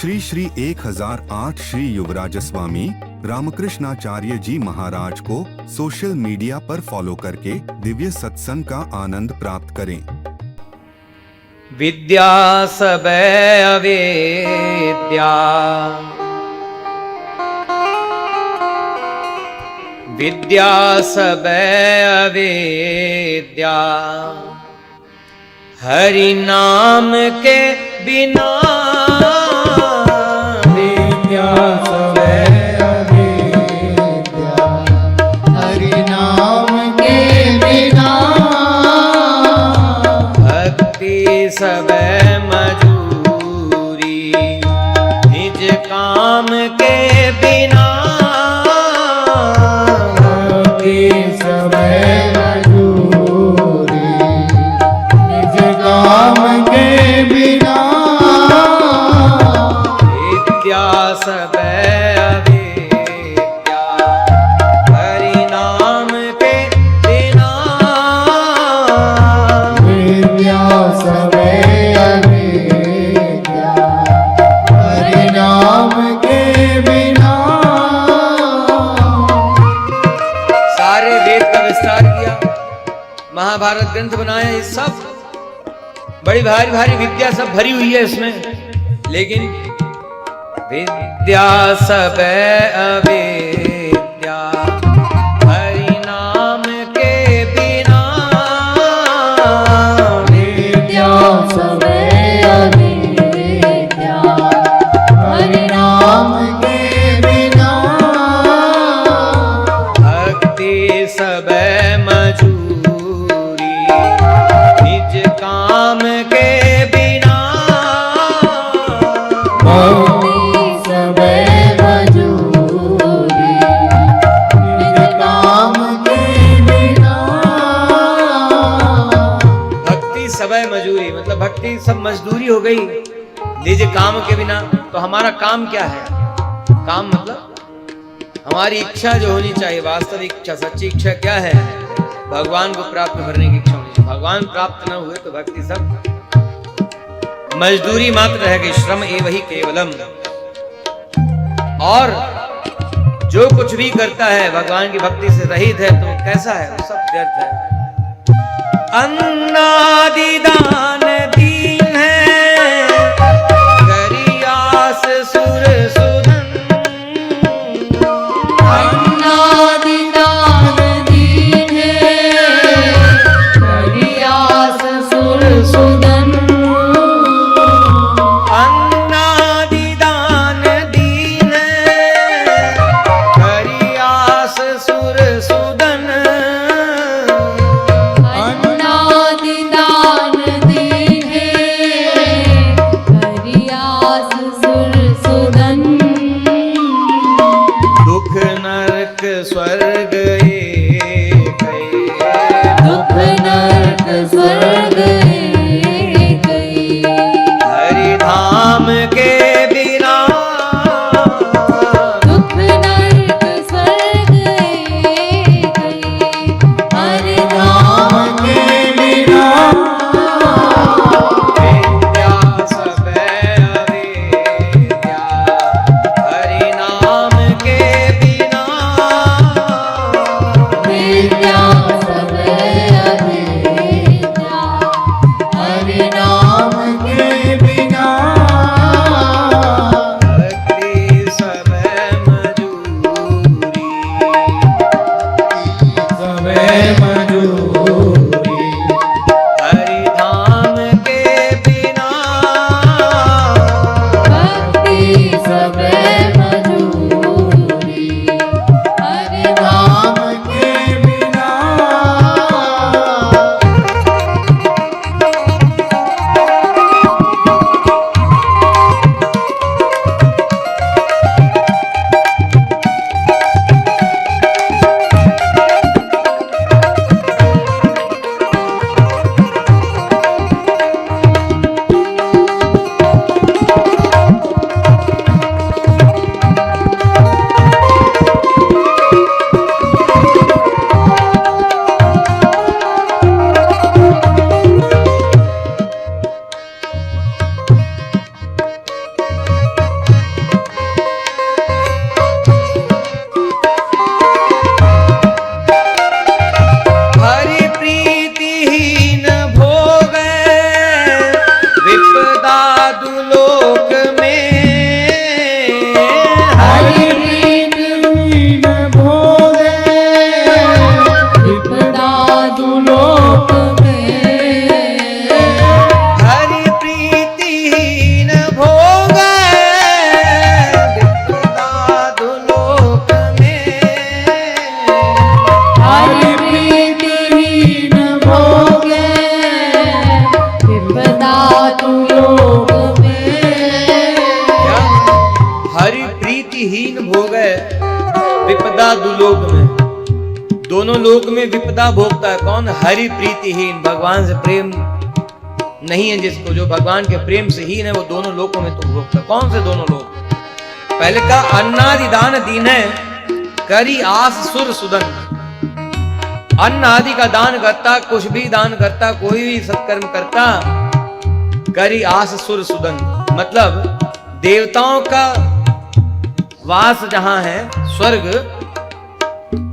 श्री श्री 1008 श्री युवराज स्वामी रामकृष्णाचार्य जी महाराज को social media पर follow करके दिव्य सत्संग का आनंद प्राप्त करें। विद्या सबे अवेद्या, विद्या सबे अवेद्या, हरि नाम के बिना विद्या सबे अवेद्या, हरि नाम के बिना भक्ति सबे मजूरी, निज काम के बिना भक्ति सबे मजूरी, निज काम के बिना विद्या सबे अवेद्या, हरि नाम के बिना विद्या सबे अवेद्या, हरि नाम के बिना। सारे वेद का विस्तार किया, महाभारत ग्रंथ बनाया, ये सब बड़ी भारी भारी विद्या सब भरी हुई है इसमें, लेकिन विद्या सबे अवेद्या, हरि नाम के बिना विद्या सबे अवेद्या, हरि नाम के बिना भक्ति सबे मजूरी, निज काम के बिना भक्ति सबे मजूरी, निज काम के बिना। भक्ति सबे मजूरी मतलब भक्ति सब मजदूरी हो गई निज काम के बिना। तो हमारा काम क्या है? काम मतलब हमारी इच्छा जो होनी चाहिए, वास्तविक इच्छा, सच्ची इच्छा क्या है? भगवान को प्राप्त करने की इच्छा होनी चाहिए। भगवान प्राप्त न हुए तो भक्ति सब मजदूरी मात्र रह गई, श्रम एव ही केवलम। और जो कुछ भी करता है भगवान की भक्ति से रहित है तो कैसा है? वो सब व्यर्थ है। अन्नादि दान दीन है, करियास सुर सुधन। अन्नादि दान दीन है, करियास सुर सुदन। अन्नादि दान दीन है, करियास सुर सुदन। अन्नादि दान दीन है, करियास सुर सुदन। दुख नरक स्वर्ग एक है, दुख नरक स्वर्ग एक है, हरि धाम के बिना दुख नरक स्वर्ग एक है, हरि नाम के बिना। विद्या सबे अवेद्या, हरि नाम के बिना विद्या सबे अवेद्या, हरि प्रीतिहीन भोगे विपदा दुलोक में। दोनों लोक में विपदा भोगता है कौन? हरि प्रीतिहीन, भगवान से प्रेम नहीं है जिसको, जो भगवान के प्रेम से हीन है वो दोनों लोकों में तो भोगता है। कौन से दोनों लोक? पहले का अन्नादि दान दीन है, करी आस सुर सुदन। अन्न आदि का दान करता, कुछ भी दान करता, कोई भी सत्कर्म करता, करी आस सुर सुदन, मतलब देवताओं का वास जहां है स्वर्ग,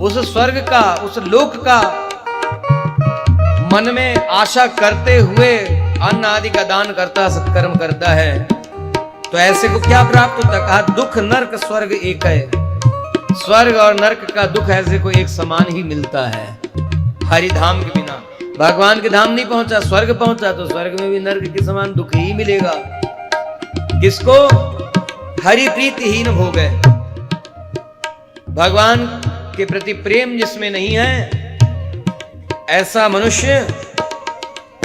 उस स्वर्ग का, उस लोक का मन में आशा करते हुए अन्न आदि का दान करता, सत्कर्म करता है, तो ऐसे को क्या प्राप्त होता? कहा दुख नरक स्वर्ग एक है। स्वर्ग और नरक का दुख ऐसे को एक समान ही मिलता है। हरि धाम के बिना भगवान के धाम नहीं पहुंचा, स्वर्ग पहुंचा तो स्वर्ग में भी नरक के समान दुख ही मिलेगा। किसको? हरि प्रीतिहीन भोग है। भगवान के प्रति प्रेम जिसमें नहीं है, ऐसा मनुष्य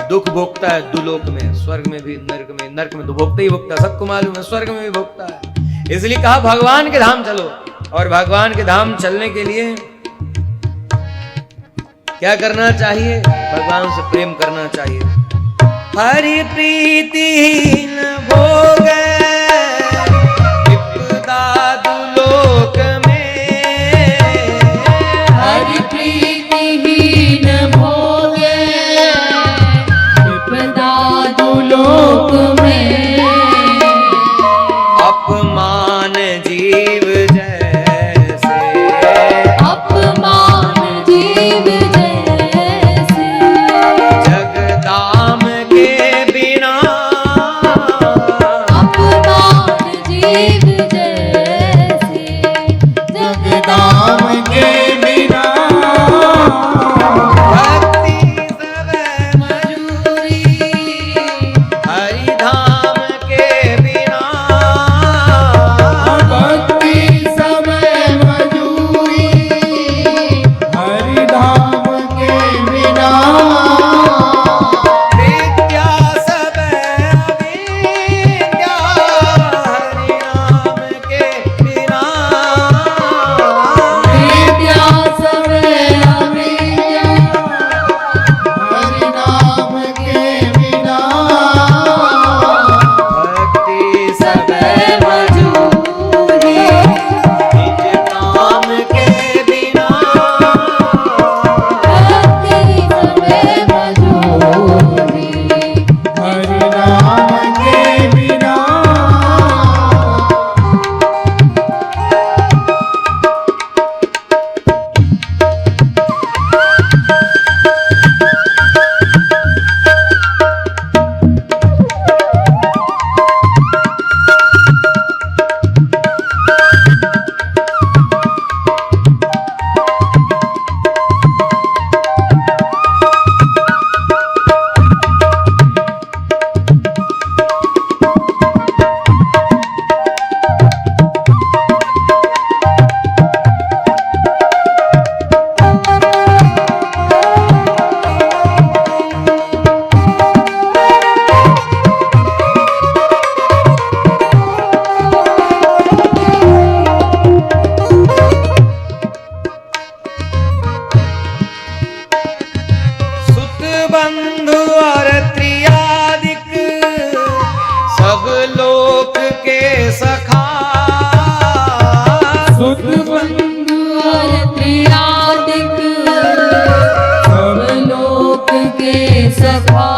दुख भोगता है दुलोक में, स्वर्ग में भी, नरक में। नरक में तो भोगता ही भोगता है, सबको मालूम है, स्वर्ग में भी भोगता है। इसलिए कहा भगवान के धाम चलो। और भगवान के धाम चलने के लिए क्या करना चाहिए? भगवान से प्रेम करना चाहिए। हरि प्रीतिहीन भोग विपदा दुलोक में, हरि प्रीतिहीन भोग विपदा दुलोक में, अपमान जीव जैसे, अपमान जीव जैसे, जगदाम के बिना, अपमान जीव जैसे, जगदाम के बिना, भक्ति सब मजूरी, हरि धाम के बिना, भक्ति समय मजूरी, हरि धाम के बिना, विद्या सब अविद्या, हरि नाम के बिना, विद्या सब अविद्या, हरि नाम के बिना, भक्ति सब मजूरी, निज नाम के बिना, भक्ति सब मजूरी, हरि नाम के बिना। सुत बंधु और त्रियादिक, सब लोक के सखा, सुत बंधु और त्रियादिक, सब लोक के सखा,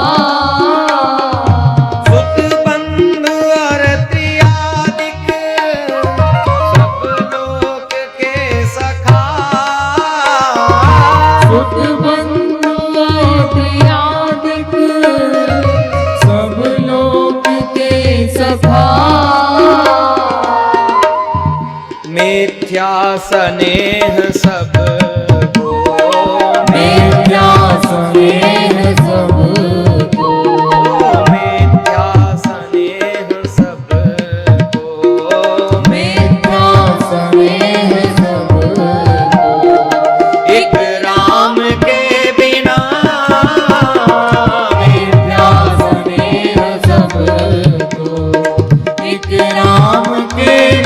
सुत बंधु और त्रियादिक, सब लोक के सखा, सुत बंधु और त्रियादिक, सब लोक के सखा, मिथ्या स्नेह सब को, मिथ्या स्नेह सबको, मिथ्या स्नेह सब को, मिथ्या स्नेह सबको, एक राम के बिना, मिथ्या स्नेह सबको, एक राम के